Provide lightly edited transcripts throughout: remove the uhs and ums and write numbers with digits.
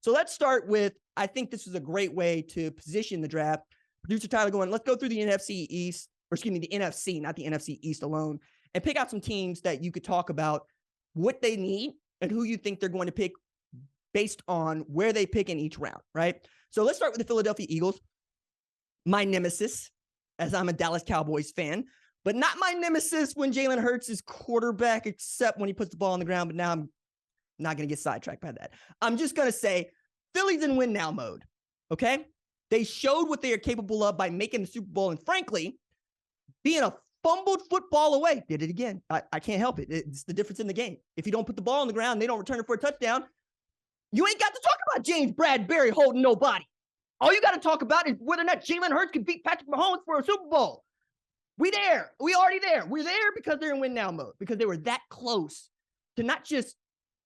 So let's start with, I think this is a great way to position the draft. Producer Tyler going, let's go through the NFC East, or excuse me, the NFC, not the NFC East alone, and pick out some teams that you could talk about what they need and who you think they're going to pick based on where they pick in each round, right? So let's start with the Philadelphia Eagles, my nemesis, as I'm a Dallas Cowboys fan, but not my nemesis when Jalen Hurts is quarterback, except when he puts the ball on the ground. But now I'm not going to get sidetracked by that. I'm just going to say Philly's in win now mode, okay? They showed what they are capable of by making the Super Bowl, and frankly, being a fumbled football away. Did it again. I can't help it. It's the difference in the game. If you don't put the ball on the ground, they don't return it for a touchdown, you ain't got to talk about James Bradbury holding nobody. All you got to talk about is whether or not Jalen Hurts can beat Patrick Mahomes for a Super Bowl. We there. We already there. We're there because they're in win now mode, because they were that close to not just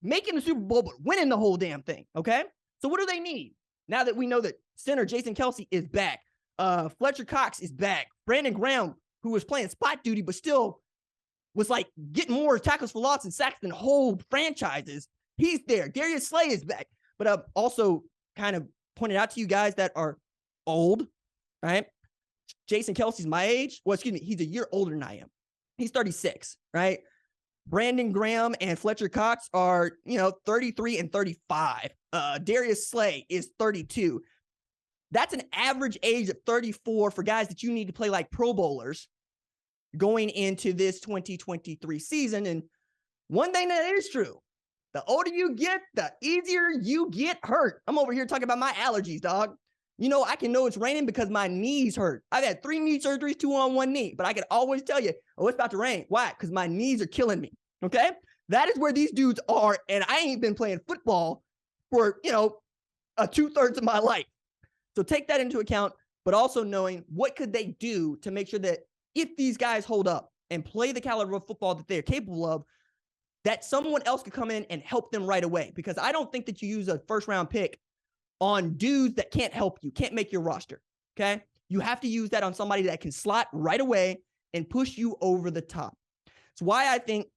making the Super Bowl, but winning the whole damn thing, okay? So what do they need? Now that we know that center Jason Kelce is back, Fletcher Cox is back, Brandon Graham, who was playing spot duty, but still was like getting more tackles for loss and sacks than whole franchises, he's there. Darius Slay is back. But I've also kind of pointed out to you guys that are old, right? Jason Kelce's my age. Well, excuse me, he's a year older than I am. He's 36, right? Brandon Graham and Fletcher Cox are, 33 and 35. Darius Slay is 32. That's an average age of 34 for guys that you need to play like Pro Bowlers going into this 2023 season. And one thing that is true, the older you get, the easier you get hurt. I'm over here talking about my allergies, dog. I can know it's raining because my knees hurt. I've had 3 knee surgeries, 2 on 1 knee, but I can always tell you, oh, it's about to rain. Why? Because my knees are killing me, okay? That is where these dudes are, and I ain't been playing football for, 2/3 of my life. So take that into account, but also knowing what could they do to make sure that if these guys hold up and play the caliber of football that they're capable of, that someone else could come in and help them right away. Because I don't think that you use a first-round pick on dudes that can't help you, can't make your roster, okay? You have to use that on somebody that can slot right away and push you over the top. It's why I think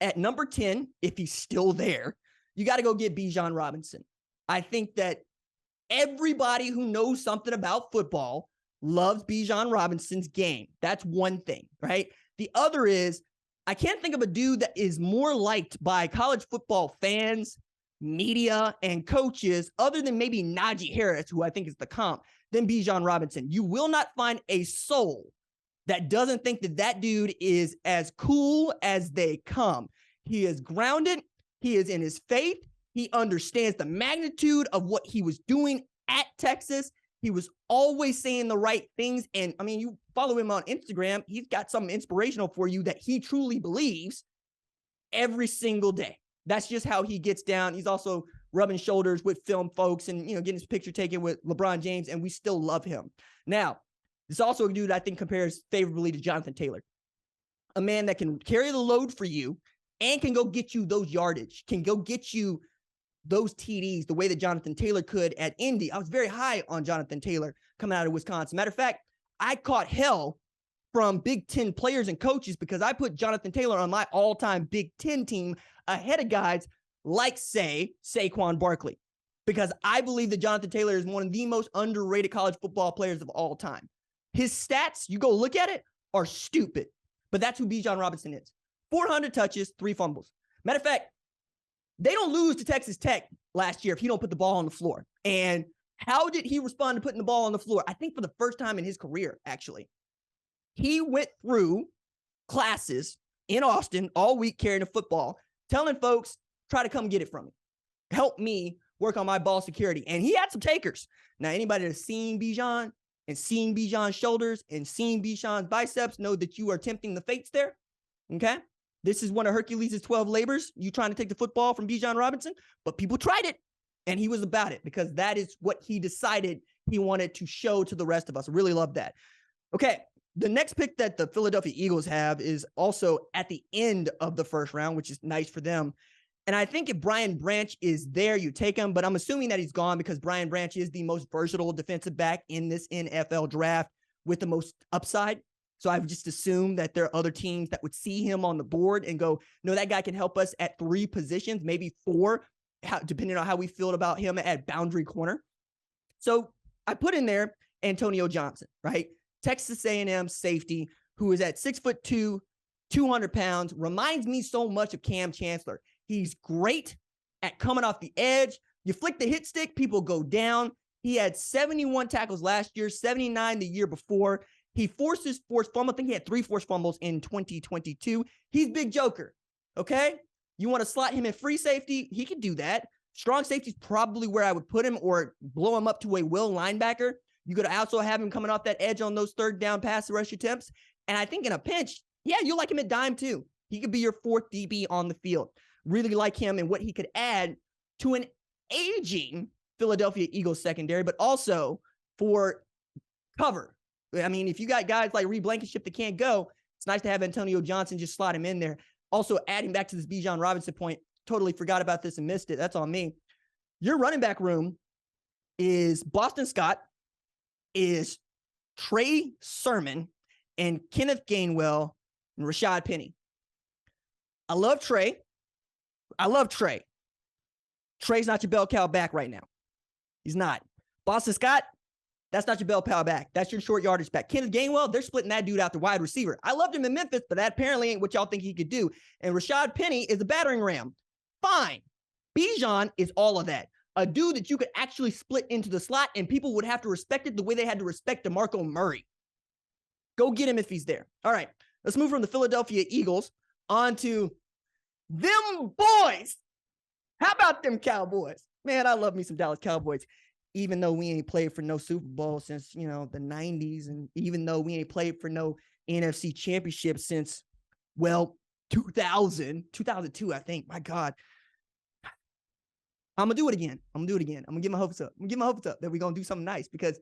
at number 10, if he's still there, you got to go get Bijan Robinson. I think that everybody who knows something about football loves Bijan Robinson's game. That's one thing, right? The other is, I can't think of a dude that is more liked by college football fans, media, and coaches, other than maybe Najee Harris, who I think is the comp, than Bijan Robinson. You will not find a soul that doesn't think that that dude is as cool as they come. He is grounded. He is in his faith. He understands the magnitude of what he was doing at Texas. He was always saying the right things. And I mean, you follow him on Instagram, he's got something inspirational for you that he truly believes every single day. That's just how he gets down. He's also rubbing shoulders with film folks and, getting his picture taken with LeBron James, and we still love him. Now, this is also a dude I think compares favorably to Jonathan Taylor, a man that can carry the load for you and can go get you those yardage, can go get you those TDs the way that Jonathan Taylor could at Indy. I was very high on Jonathan Taylor coming out of Wisconsin. Matter of fact, I caught hell from Big Ten players and coaches because I put Jonathan Taylor on my all-time Big Ten team ahead of guys like, say, Saquon Barkley, because I believe that Jonathan Taylor is one of the most underrated college football players of all time. His stats, you go look at it, are stupid, but that's who Bijan Robinson is. 400 touches, 3 fumbles. Matter of fact, they don't lose to Texas Tech last year if he don't put the ball on the floor. And how did he respond to putting the ball on the floor? I think for the first time in his career, actually. He went through classes in Austin all week carrying a football, telling folks, try to come get it from me. Help me work on my ball security. And he had some takers. Now, anybody that's seen Bijan and seen Bijan's shoulders and seen Bijan's biceps know that you are tempting the fates there, okay? This is one of Hercules' 12 labors. You trying to take the football from Bijan Robinson, but people tried it, and he was about it because that is what he decided he wanted to show to the rest of us. I really love that. Okay, the next pick that the Philadelphia Eagles have is also at the end of the first round, which is nice for them. And I think if Brian Branch is there, you take him, but I'm assuming that he's gone because Brian Branch is the most versatile defensive back in this NFL draft with the most upside. So I've just assumed that there are other teams that would see him on the board and go, no, that guy can help us at 3 positions, maybe 4. depending on how we feel about him at boundary corner. So I put in there Antonio Johnson, right? Texas A&M safety, who is at 6'2", 200 pounds, reminds me so much of Cam Chancellor. He's great at coming off the edge. You flick the hit stick, people go down. He had 71 tackles last year, 79 the year before. He forced fumble. I think he had 3 forced fumbles in 2022. He's big joker, okay? You want to slot him in free safety? He can do that. Strong safety is probably where I would put him, or blow him up to a will linebacker. You could also have him coming off that edge on those third down pass rush attempts. And I think in a pinch, yeah, you like him at dime too. He could be your 4th DB on the field. Really like him and what he could add to an aging Philadelphia Eagles secondary, but also for cover. I mean, if you got guys like Reed Blankenship that can't go, it's nice to have Antonio Johnson just slot him in there. Also, adding back to this Bijan Robinson point, totally forgot about this and missed it. That's on me. Your running back room is Boston Scott, is Trey Sermon, and Kenneth Gainwell and Rashad Penny. I love Trey. Trey's not your bell cow back right now. He's not. Boston Scott, that's not your bell cow back. That's your short yardage back. Kenneth Gainwell, they're splitting that dude out to wide receiver. I loved him in Memphis, but that apparently ain't what y'all think he could do. And Rashad Penny is a battering ram. Fine. Bijan is all of that. A dude that you could actually split into the slot and people would have to respect it the way they had to respect DeMarco Murray. Go get him if he's there. All right, let's move from the Philadelphia Eagles on to them boys. How about them Cowboys? Man, I love me some Dallas Cowboys, even though we ain't played for no Super Bowl since, the 90s. And even though we ain't played for no NFC championship since, 2002, I think. My God. I'm going to do it again. I'm going to get my hopes up. That we're going to do something nice, because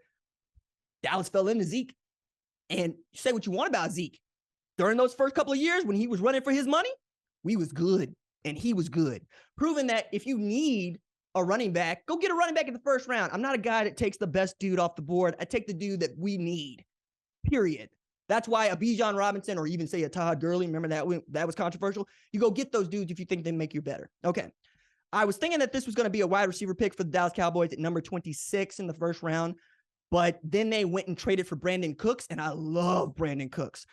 Dallas fell into Zeke. And say what you want about Zeke. During those first couple of years when he was running for his money, we was good. And he was good. Proving that if you need a running back, go get a running back in the first round. I'm not a guy that takes the best dude off the board. I take the dude that we need, period. That's why a Bijan Robinson, or even say a Todd Gurley, remember that was controversial. You go get those dudes if you think they make you better. Okay. I was thinking that this was going to be a wide receiver pick for the Dallas Cowboys at number 26 in the first round, but then they went and traded for Brandon Cooks, and I love Brandon Cooks.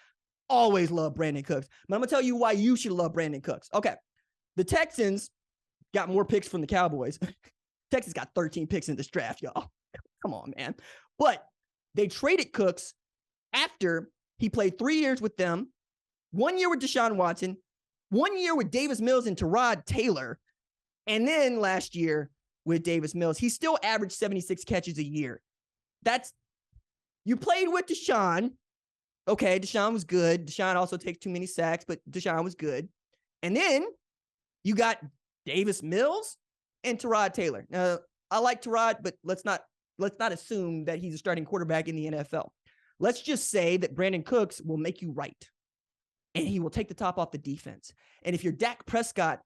Always love Brandon Cooks. But I'm going to tell you why you should love Brandon Cooks. Okay. The Texans got more picks from the Cowboys. Texans got 13 picks in this draft, y'all. Come on, man. But they traded Cooks after he played 3 years with them, 1 year with Deshaun Watson, 1 year with Davis Mills and Tyrod Taylor, and then last year with Davis Mills. He still averaged 76 catches a year. You played with Deshaun. Okay, Deshaun was good. Deshaun also takes too many sacks, but Deshaun was good. And then you got Davis Mills and Tyrod Taylor. Now, I like Tyrod, but let's not assume that he's a starting quarterback in the NFL. Let's just say that Brandon Cooks will make you right, and he will take the top off the defense. And if you're Dak Prescott,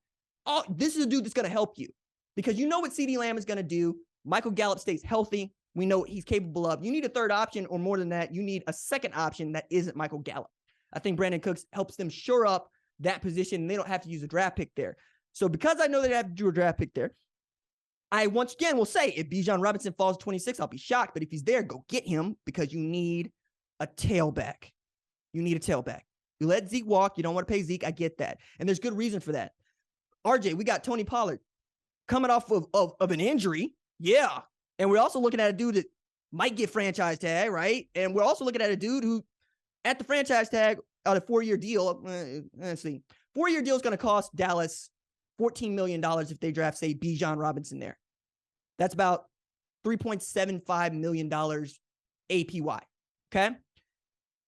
this is a dude that's going to help you, because you know what CeeDee Lamb is going to do. Michael Gallup stays healthy. We know what he's capable of. You need a third option, or more than that, you need a second option that isn't Michael Gallup. I think Brandon Cooks helps them shore up that position, and they don't have to use a draft pick there. So because I know they have to do a draft pick there, I once again will say, if Bijan Robinson falls 26, I'll be shocked. But if he's there, go get him, because you need a tailback. You need a tailback. You let Zeke walk. You don't want to pay Zeke. I get that. And there's good reason for that. RJ, we got Tony Pollard coming off of an injury. Yeah. And we're also looking at a dude that might get franchise tag, right? And we're also looking at a dude who, at the franchise tag on a 4-year deal, let's see, 4-year deal is going to cost Dallas $14 million if they draft, say, Bijan Robinson there. That's about $3.75 million APY. Okay.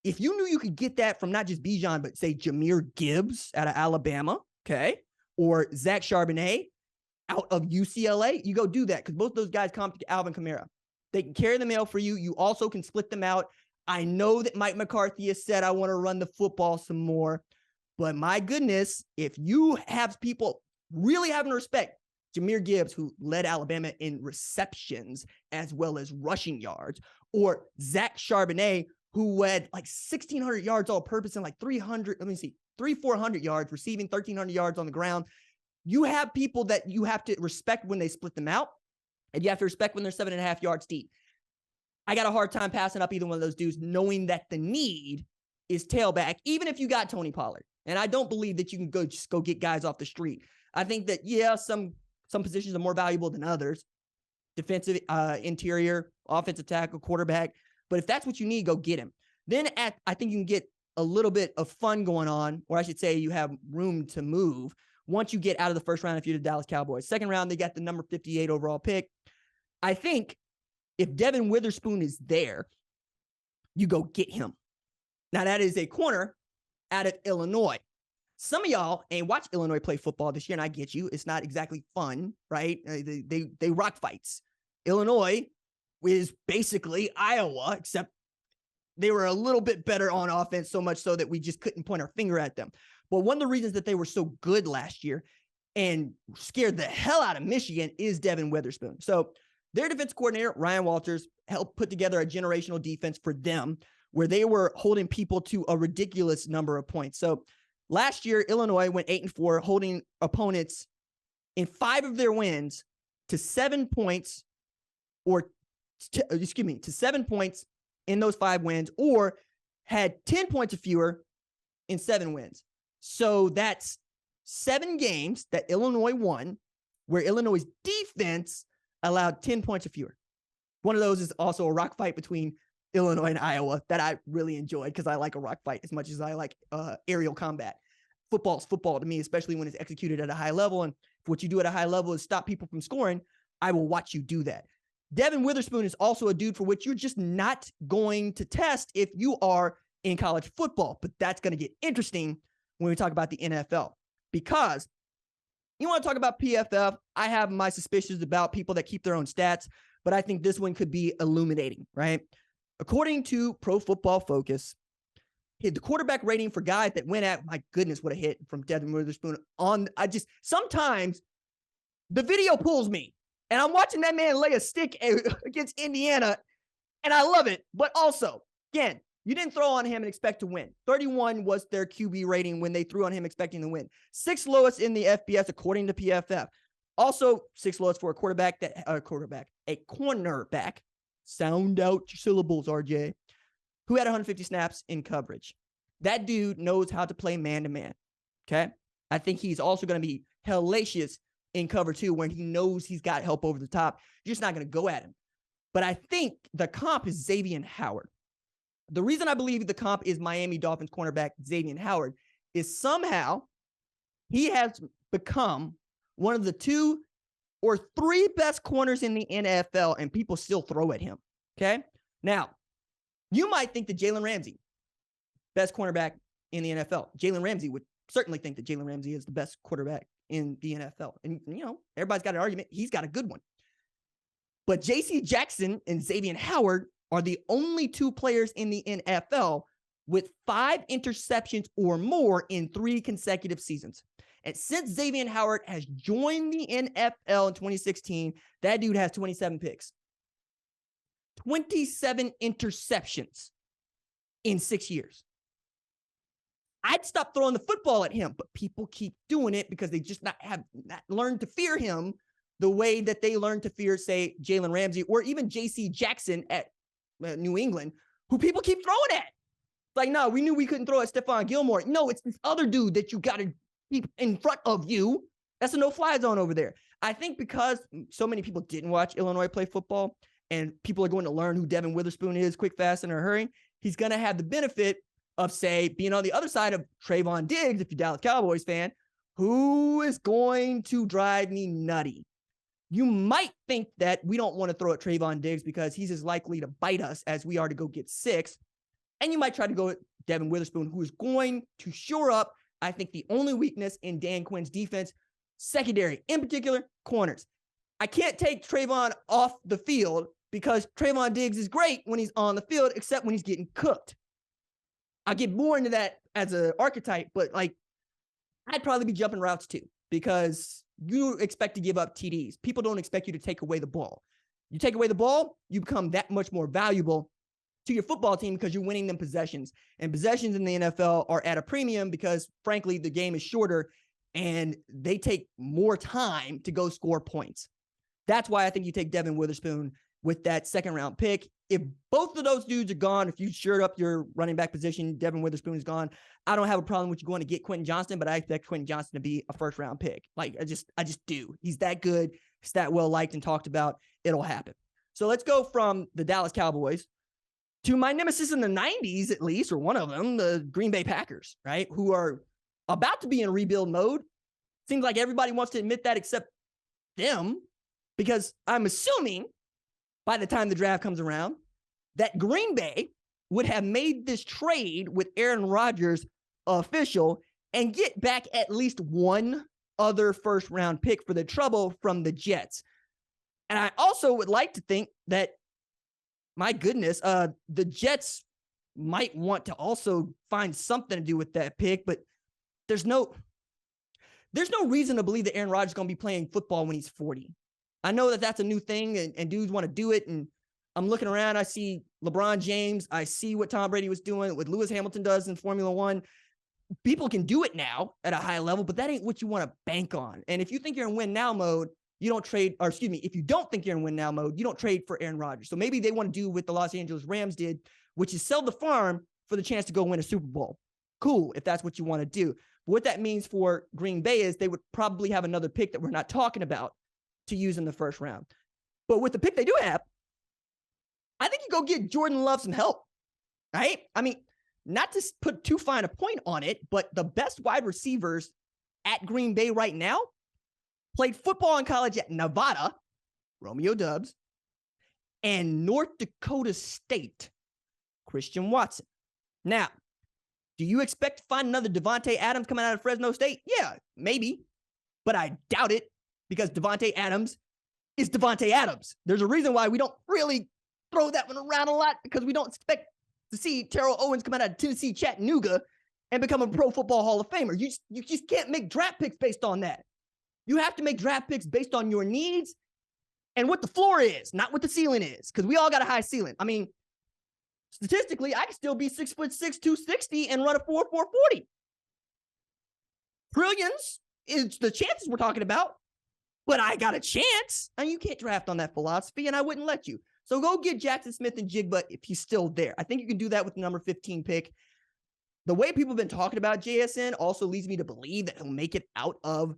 If you knew you could get that from not just Bijan, but say Jahmyr Gibbs out of Alabama, okay, or Zach Charbonnet out of UCLA, you go do that, because both those guys come to Alvin Kamara. They can carry the mail for you. You also can split them out. I know that Mike McCarthy has said, I want to run the football some more, but my goodness, if you have people really having respect, Jahmyr Gibbs, who led Alabama in receptions as well as rushing yards, or Zach Charbonnet, who had like 1,600 yards all purpose and like 400 yards receiving, 1,300 yards on the ground. You have people that you have to respect when they split them out, and you have to respect when they're 7.5 yards deep. I got a hard time passing up either one of those dudes, knowing that the need is tailback, even if you got Tony Pollard. And I don't believe that you can just go get guys off the street. I think that, yeah, some positions are more valuable than others. Defensive, interior, offensive tackle, quarterback. But if that's what you need, go get him. Then I think you can get a little bit of fun going on, or I should say you have room to move once you get out of the first round if you're the Dallas Cowboys. Second round, they got the number 58 overall pick. I think if Devin Witherspoon is there, you go get him. Now, that is a corner out of Illinois. Some of y'all ain't watched Illinois play football this year, and I get you. It's not exactly fun, right? They rock fights. Illinois is basically Iowa, except they were a little bit better on offense, so much so that we just couldn't point our finger at them. But one of the reasons that they were so good last year and scared the hell out of Michigan is Devin Witherspoon. So their defense coordinator, Ryan Walters, helped put together a generational defense for them where they were holding people to a ridiculous number of points. So last year, Illinois went 8-4, holding opponents in 5 of their wins to 7 points, to 7 points in those 5 wins, or had 10 points or fewer in 7 wins. So that's 7 games that Illinois won, where Illinois' defense allowed 10 points or fewer. One of those is also a rock fight between Illinois and Iowa that I really enjoyed because I like a rock fight as much as I like aerial combat. Football's football to me, especially when it's executed at a high level. And if what you do at a high level is stop people from scoring, I will watch you do that. Devin Witherspoon is also a dude for which you're just not going to test if you are in college football. But that's going to get interesting when we talk about the NFL, because you want to talk about PFF. I have my suspicions about people that keep their own stats, but I think this one could be illuminating, right? According to Pro Football Focus, the quarterback rating for guys that went at, my goodness, what a hit from Devin Witherspoon sometimes the video pulls me and I'm watching that man lay a stick against Indiana and I love it. But also, again, you didn't throw on him and expect to win. 31 was their QB rating when they threw on him expecting to win. 6th lowest in the FBS, according to PFF. Also, 6th lowest for a cornerback. Sound out your syllables, RJ. Who had 150 snaps in coverage. That dude knows how to play man-to-man, okay? I think he's also going to be hellacious in cover 2 when he knows he's got help over the top. You're just not going to go at him. But I think the comp is Xavier Howard. The reason I believe the comp is Miami Dolphins cornerback Xavier Howard is somehow he has become one of the 2 or 3 best corners in the NFL, and people still throw at him, okay? Now, you might think that Jalen Ramsey, best cornerback in the NFL. Jalen Ramsey would certainly think that Jalen Ramsey is the best quarterback in the NFL. And, you know, everybody's got an argument. He's got a good one. But J.C. Jackson and Xavier Howard are the only 2 players in the NFL with 5 interceptions or more in 3 consecutive seasons. And since Xavier Howard has joined the NFL in 2016, that dude has 27 picks. 27 interceptions in 6 years. I'd stop throwing the football at him, but people keep doing it because they just have not learned to fear him the way that they learned to fear, say, Jalen Ramsey or even J.C. Jackson at New England, who people keep throwing at. Like, no, we knew we couldn't throw at Stephon Gilmore. No, it's this other dude that you got to keep in front of you. That's a no-fly zone over there. I think because so many people didn't watch Illinois play football and people are going to learn who Devin Witherspoon is quick, fast, in a hurry, he's going to have the benefit of, say, being on the other side of Trayvon Diggs, if you're a Dallas Cowboys fan, who is going to drive me nutty. You might think that we don't want to throw at Trayvon Diggs because he's as likely to bite us as we are to go get 6. And you might try to go at Devin Witherspoon, who is going to shore up, I think, the only weakness in Dan Quinn's defense, secondary, in particular, corners. I can't take Trayvon off the field because Trayvon Diggs is great when he's on the field, except when he's getting cooked. I'll get more into that as an archetype, but like, I'd probably be jumping routes too, because you expect to give up TDs. People don't expect you to take away the ball. You take away the ball, you become that much more valuable to your football team because you're winning them possessions. And possessions in the NFL are at a premium because, frankly, the game is shorter and they take more time to go score points. That's why I think you take Devin Witherspoon with that second round pick. If both of those dudes are gone, if you shored up your running back position, Devin Witherspoon is gone, I don't have a problem with you going to get Quentin Johnston, but I expect Quentin Johnston to be a first round pick. Like I just do. He's that good. He's that well liked and talked about. It'll happen. So let's go from the Dallas Cowboys to my nemesis in the 90s, at least, or one of them, the Green Bay Packers, right? Who are about to be in rebuild mode. Seems like everybody wants to admit that except them, because I'm assuming by the time the draft comes around that Green Bay would have made this trade with Aaron Rodgers official and get back at least one other first round pick for the trouble from the Jets. And I also would like to think that, my goodness, the Jets might want to also find something to do with that pick, but there's no reason to believe that Aaron Rodgers is going to be playing football when he's 40. I know that that's a new thing and dudes want to do it. And I'm looking around, I see LeBron James. I see what Tom Brady was doing, what Lewis Hamilton does in Formula One. People can do it now at a high level, but that ain't what you want to bank on. And if you think you're in win now mode, you don't trade, or excuse me, if you don't think you're in win now mode, you don't trade for Aaron Rodgers. So maybe they want to do what the Los Angeles Rams did, which is sell the farm for the chance to go win a Super Bowl. Cool, if that's what you want to do. But what that means for Green Bay is they would probably have another pick that we're not talking about to use in the first round. But with the pick they do have, I think you go get Jordan Love some help, right? I mean, not to put too fine a point on it, but the best wide receivers at Green Bay right now played football in college at Nevada, Romeo Doubs, and North Dakota State, Christian Watson. Now, do you expect to find another Devontae Adams coming out of Fresno State? Yeah, maybe, but I doubt it because Devontae Adams is Devontae Adams. There's a reason why we don't really throw that one around a lot, because we don't expect to see Terrell Owens come out of Tennessee Chattanooga and become a Pro Football Hall of Famer. You just can't make draft picks based on that. You have to make draft picks based on your needs and what the floor is, not what the ceiling is, because we all got a high ceiling. I mean, statistically, I can still be 6'6", 260 and run a 4.40. Trillions is the chances we're talking about, but I got a chance. And you can't draft on that philosophy, and I wouldn't let you. So go get Jackson Smith and Jigba if he's still there. I think you can do that with the number 15 pick. The way people have been talking about JSN also leads me to believe that he'll make it out of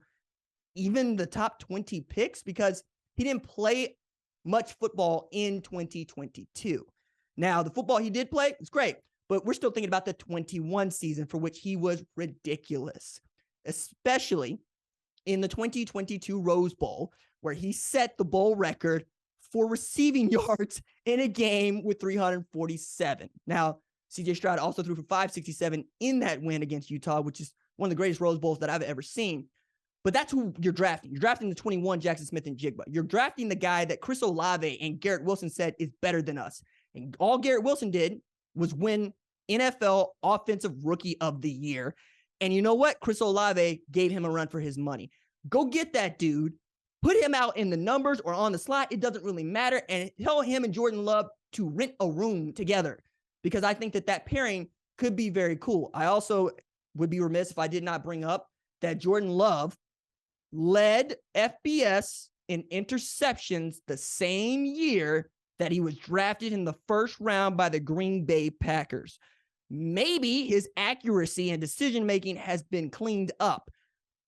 even the top 20 picks, because he didn't play much football in 2022. Now, the football he did play is great, but we're still thinking about the 21 season, for which he was ridiculous, especially in the 2022 Rose Bowl, where he set the bowl record for receiving yards in a game with 347. Now, CJ Stroud also threw for 567 in that win against Utah, which is one of the greatest Rose Bowls that I've ever seen. But that's who you're drafting. You're drafting the 21 Jackson Smith and Jigba. You're drafting the guy that Chris Olave and Garrett Wilson said is better than us. And all Garrett Wilson did was win NFL Offensive Rookie of the Year. And you know what? Chris Olave gave him a run for his money. Go get that dude. Put him out in the numbers or on the slot. It doesn't really matter. And tell him and Jordan Love to rent a room together, because I think that pairing could be very cool. I also would be remiss if I did not bring up that Jordan Love led FBS in interceptions the same year that he was drafted in the first round by the Green Bay Packers. Maybe his accuracy and decision-making has been cleaned up,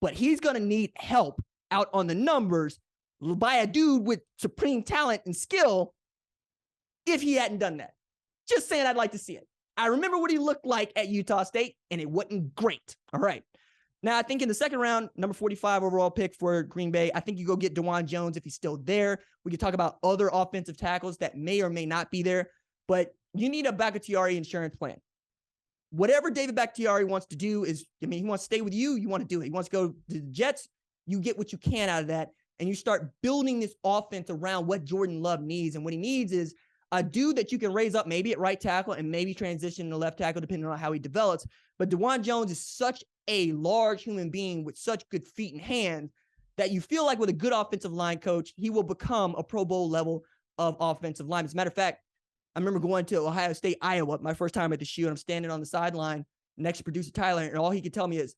but he's going to need help out on the numbers by a dude with supreme talent and skill if he hadn't done that. Just saying, I'd like to see it. I remember what he looked like at Utah State, and it wasn't great. All right. Now, I think in the second round, number 45 overall pick for Green Bay, I think you go get DeJuan Jones if he's still there. We could talk about other offensive tackles that may or may not be there, but you need a Bakhtiari insurance plan. Whatever David Bakhtiari wants to do is, he wants to stay with you, you want to do it. He wants to go to the Jets, you get what you can out of that, and you start building this offense around what Jordan Love needs. And what he needs is a dude that you can raise up maybe at right tackle and maybe transition to left tackle depending on how he develops. But DeJuan Jones is such a large human being with such good feet and hands that you feel like with a good offensive line coach, he will become a Pro Bowl level of offensive line. As a matter of fact, I remember going to Ohio State, Iowa, my first time at the shoe, and I'm standing on the sideline next to producer Tyler, and all he could tell me is,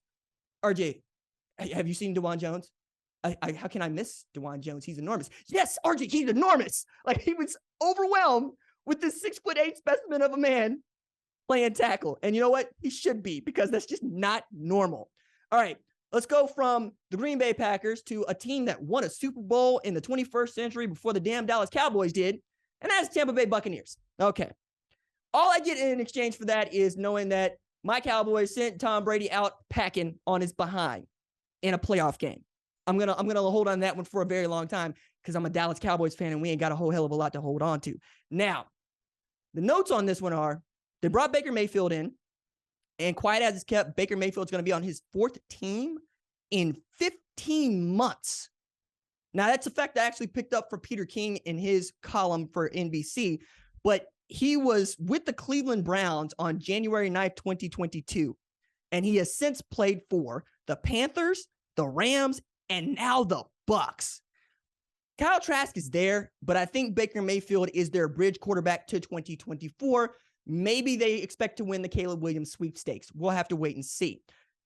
RJ, Have you seen DeJuan Jones? How can I miss DeJuan Jones? He's enormous. Yes, RJ, he's enormous. Like, he was overwhelmed with this 6'8" specimen of a man playing tackle. And you know what? He should be, because that's just not normal. All right, let's go from the Green Bay Packers to a team that won a Super Bowl in the 21st century before the damn Dallas Cowboys did, and that's Tampa Bay Buccaneers. Okay. All I get in exchange for that is knowing that my Cowboys sent Tom Brady out packing on his behind in a playoff game. I'm gonna hold on that one for a very long time, because I'm a Dallas Cowboys fan and we ain't got a whole hell of a lot to hold on to. Now, the notes on this one are, they brought Baker Mayfield in, and quiet as it's kept, Baker Mayfield's going to be on his 4th team in 15 months. Now, that's a fact I actually picked up for Peter King in his column for NBC, but he was with the Cleveland Browns on January 9th, 2022, and he has since played for the Panthers, the Rams, and now the Bucks. Kyle Trask is there, but I think Baker Mayfield is their bridge quarterback to 2024. Maybe they expect to win the Caleb Williams sweepstakes. We'll have to wait and see.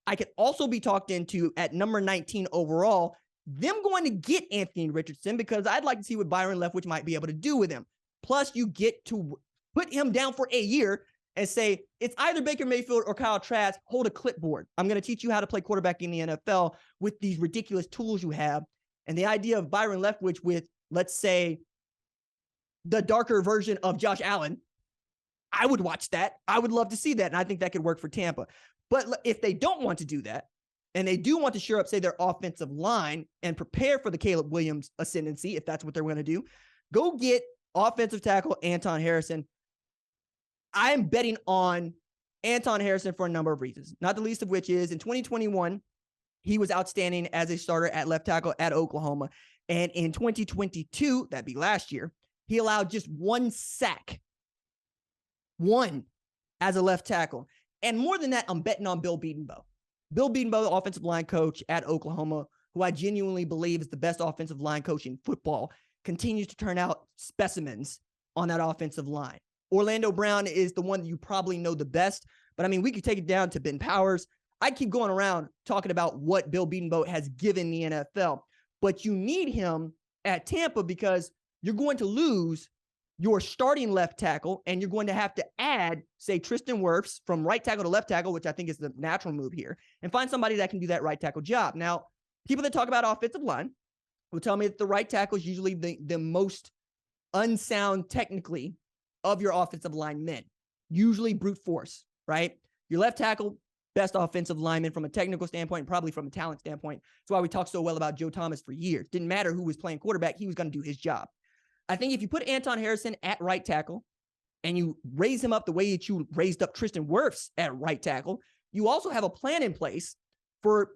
I could also be talked into at number 19 overall, them going to get Anthony Richardson, because I'd like to see what Byron Leftwich might be able to do with him. Plus, you get to put him down for a year and say, it's either Baker Mayfield or Kyle Trask. Hold a clipboard. I'm going to teach you how to play quarterback in the NFL with these ridiculous tools you have. And the idea of Byron Leftwich with, let's say, the darker version of Josh Allen, I would watch that. I would love to see that. And I think that could work for Tampa. But if they don't want to do that, and they do want to shore up, say, their offensive line and prepare for the Caleb Williams ascendancy, if that's what they're going to do, go get offensive tackle Anton Harrison. I'm betting on Anton Harrison for a number of reasons, not the least of which is in 2021, he was outstanding as a starter at left tackle at Oklahoma. And in 2022, that'd be last year, he allowed just 1 sack. One as a left tackle. And more than that, I'm betting on Bill Bedenbaugh. Bill Bedenbaugh, the offensive line coach at Oklahoma, who I genuinely believe is the best offensive line coach in football, continues to turn out specimens on that offensive line. Orlando Brown is the one that you probably know the best, but I mean, we could take it down to Ben Powers. I keep going around talking about what Bill Bedenbaugh has given the NFL, but you need him at Tampa because you're going to lose your starting left tackle, and you're going to have to add, say, Tristan Wirfs from right tackle to left tackle, which I think is the natural move here, and find somebody that can do that right tackle job. Now, people that talk about offensive line will tell me that the right tackle is usually the most unsound technically of your offensive line men, usually brute force, right? Your left tackle, best offensive lineman from a technical standpoint, probably from a talent standpoint. That's why we talked so well about Joe Thomas for years. Didn't matter who was playing quarterback, he was going to do his job. I think if you put Anton Harrison at right tackle and you raise him up the way that you raised up Tristan Wirfs at right tackle, you also have a plan in place for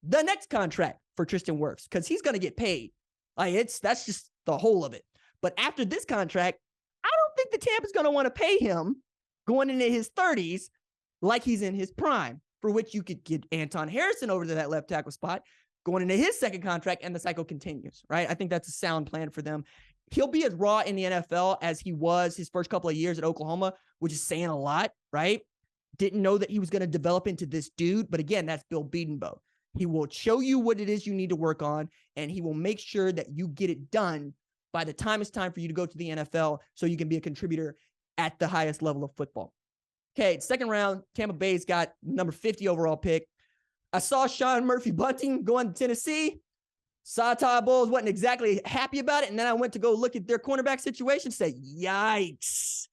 the next contract for Tristan Wirfs, because he's going to get paid. That's just the whole of it. But after this contract, I don't think the Tampa's going to want to pay him going into his 30s like he's in his prime, for which you could get Anton Harrison over to that left tackle spot going into his second contract, and the cycle continues, right? I think that's a sound plan for them. He'll be as raw in the NFL as he was his first couple of years at Oklahoma, which is saying a lot, right? Didn't know that he was going to develop into this dude. But again, that's Bill Bedenbaugh. He will show you what it is you need to work on, and he will make sure that you get it done by the time it's time for you to go to the NFL so you can be a contributor at the highest level of football. Okay, second round, Tampa Bay's got number 50 overall pick. I saw Sean Murphy-Bunting going to Tennessee. Saw Todd Bowles, wasn't exactly happy about it. And then I went to go look at their cornerback situation and say, yikes.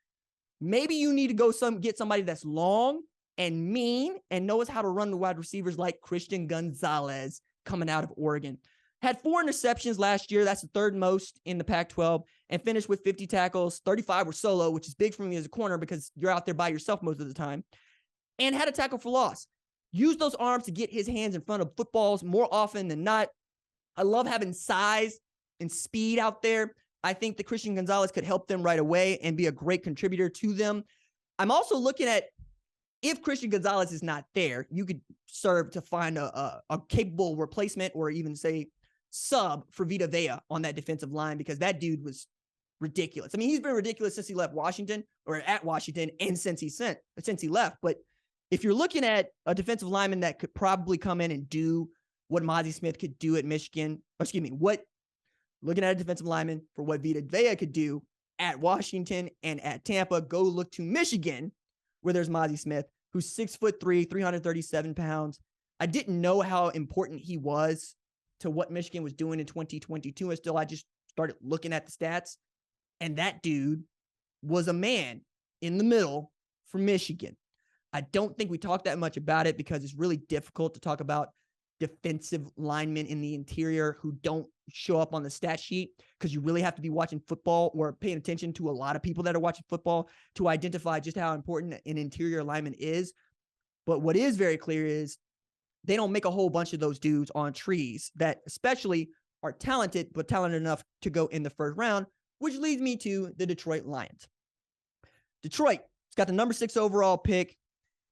Maybe you need to go get somebody that's long and mean and knows how to run the wide receivers like Christian Gonzalez coming out of Oregon. Had 4 interceptions last year. That's the third most in the Pac-12, and finished with 50 tackles. 35 were solo, which is big for me as a corner because you're out there by yourself most of the time, and had a tackle for loss. Used those arms to get his hands in front of footballs more often than not. I love having size and speed out there. I think that Christian Gonzalez could help them right away and be a great contributor to them. I'm also looking at, if Christian Gonzalez is not there, you could serve to find a capable replacement or even say sub for Vita Vea on that defensive line, because that dude was ridiculous. I mean, he's been ridiculous since he left Washington, or at Washington, and since he left. But if you're looking at a defensive lineman that could probably come in and do what Mozzie Smith could do at Michigan. Looking at a defensive lineman for what Vita Vea could do at Washington and at Tampa, go look to Michigan, where there's Mozzie Smith, who's 6'3", 337 pounds. I didn't know how important he was to what Michigan was doing in 2022 until I just started looking at the stats. And that dude was a man in the middle for Michigan. I don't think we talk that much about it because it's really difficult to talk about defensive linemen in the interior who don't show up on the stat sheet, because you really have to be watching football or paying attention to a lot of people that are watching football to identify just how important an interior lineman is. But what is very clear is they don't make a whole bunch of those dudes on trees that especially are talented, but talented enough to go in the first round, which leads me to the Detroit Lions. Detroit, it's got the number 6 overall pick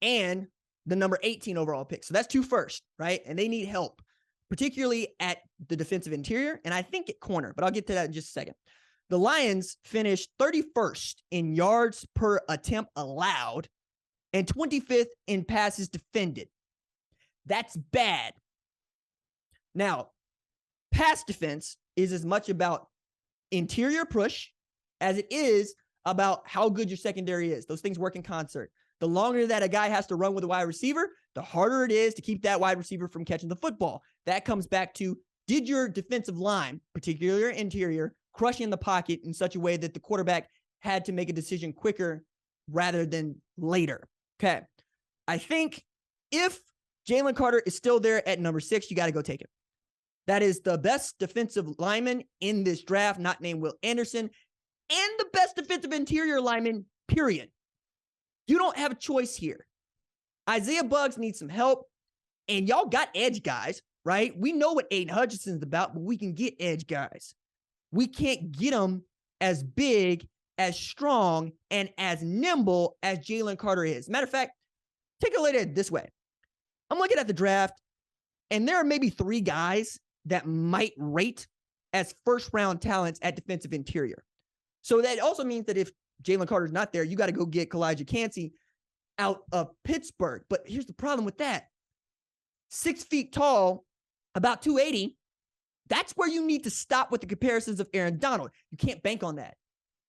and the number 18 overall pick. So that's 2 first, right? And they need help, particularly at the defensive interior, and I think at corner, but I'll get to that in just a second. The Lions finished 31st in yards per attempt allowed and 25th in passes defended. That's bad. Now, pass defense is as much about interior push as it is about how good your secondary is. Those things work in concert. The longer that a guy has to run with a wide receiver, the harder it is to keep that wide receiver from catching the football. That comes back to, did your defensive line, particularly your interior, crush in the pocket in such a way that the quarterback had to make a decision quicker rather than later? Okay. I think if Jalen Carter is still there at number 6, you got to go take it. That is the best defensive lineman in this draft, not named Will Anderson, and the best defensive interior lineman, period. You don't have a choice here. Isaiah Buggs needs some help, and y'all got edge guys, right? We know what Aiden Hutchinson's about, but we can get edge guys. We can't get them as big, as strong, and as nimble as Jalen Carter is. Matter of fact, take a look at it this way. I'm looking at the draft, and there are maybe 3 guys that might rate as first-round talents at defensive interior. So that also means that if Jalen Carter's not there, you got to go get Kalijah Cansey out of Pittsburgh. But here's the problem with that. 6 feet tall, about 280. That's where you need to stop with the comparisons of Aaron Donald. You can't bank on that.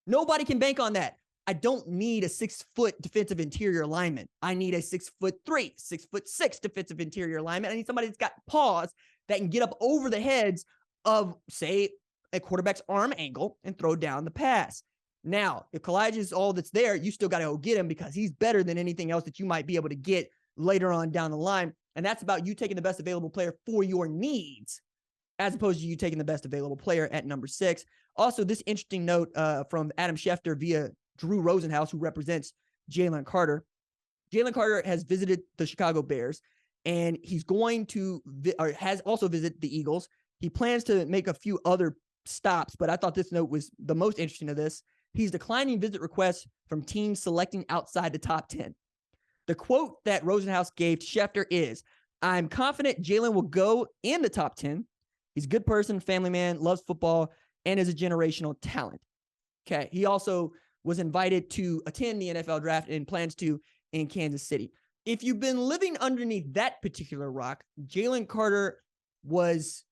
Nobody can bank on that. I don't need a 6-foot defensive interior lineman. I need a 6'3", 6'6" defensive interior lineman. I need somebody that's got paws that can get up over the heads of, say, a quarterback's arm angle and throw down the pass. Now, if Kalijah is all that's there, you still got to go get him because he's better than anything else that you might be able to get later on down the line. And that's about you taking the best available player for your needs, as opposed to you taking the best available player at number 6. Also, this interesting note from Adam Schefter via Drew Rosenhaus, who represents Jalen Carter. Jalen Carter has visited the Chicago Bears, and he's going to, or has also visited the Eagles. He plans to make a few other stops, but I thought this note was the most interesting of this. He's declining visit requests from teams selecting outside the top 10. The quote that Rosenhaus gave to Schefter is, "I'm confident Jalen will go in the top 10. He's a good person, family man, loves football, and is a generational talent." Okay. He also was invited to attend the NFL draft and plans to in Kansas City. If you've been living underneath that particular rock, Jalen Carter was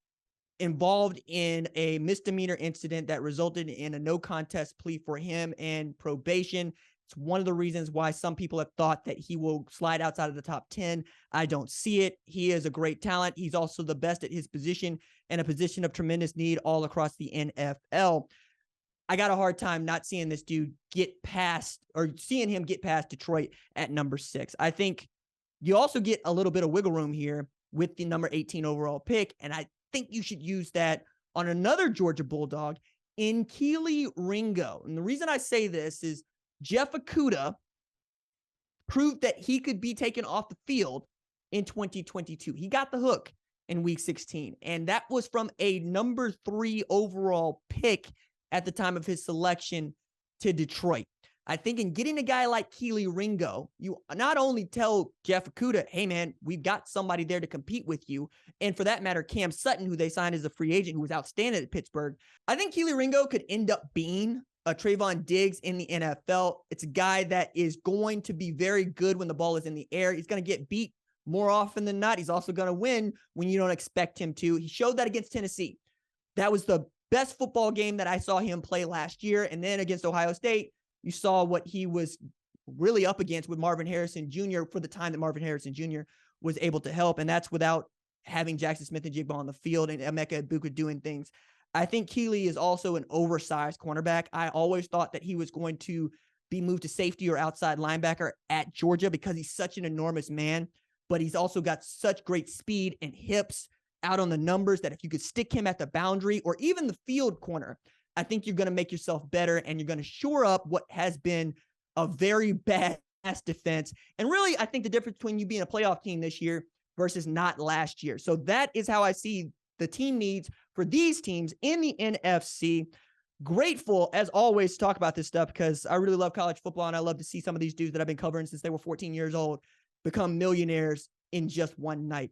involved in a misdemeanor incident that resulted in a no contest plea for him and probation. It's one of the reasons why some people have thought that he will slide outside of the top 10. I don't see it. He is a great talent. He's also the best at his position and a position of tremendous need all across the NFL. I got a hard time not seeing this dude get past, or seeing him get past Detroit at number 6. I think you also get a little bit of wiggle room here with the number 18 overall pick, and I think you should use that on another Georgia Bulldog in Kelee Ringo. And the reason I say this is Jeff Okudah proved that he could be taken off the field in 2022. He got the hook in week 16, and that was from a number 3 overall pick at the time of his selection to Detroit. I think in getting a guy like Kelee Ringo, you not only tell Jeff Okudah, hey, man, we've got somebody there to compete with you. And for that matter, Cam Sutton, who they signed as a free agent, who was outstanding at Pittsburgh. I think Kelee Ringo could end up being a Trayvon Diggs in the NFL. It's a guy that is going to be very good when the ball is in the air. He's going to get beat more often than not, he's also going to win when you don't expect him to. He showed that against Tennessee. That was the best football game that I saw him play last year. And then against Ohio State, you saw what he was really up against with Marvin Harrison Jr. for the time that Marvin Harrison Jr. was able to help. And that's without having Jackson Smith and Jigba on the field and Emeka Egbuka doing things. I think Keeley is also an oversized cornerback. I always thought that he was going to be moved to safety or outside linebacker at Georgia because he's such an enormous man, but he's also got such great speed and hips out on the numbers that if you could stick him at the boundary or even the field corner, I think you're going to make yourself better and you're going to shore up what has been a very bad defense. And really, I think the difference between you being a playoff team this year versus not last year. So that is how I see the team needs for these teams in the NFC. Grateful, as always, to talk about this stuff because I really love college football and I love to see some of these dudes that I've been covering since they were 14 years old become millionaires in just one night.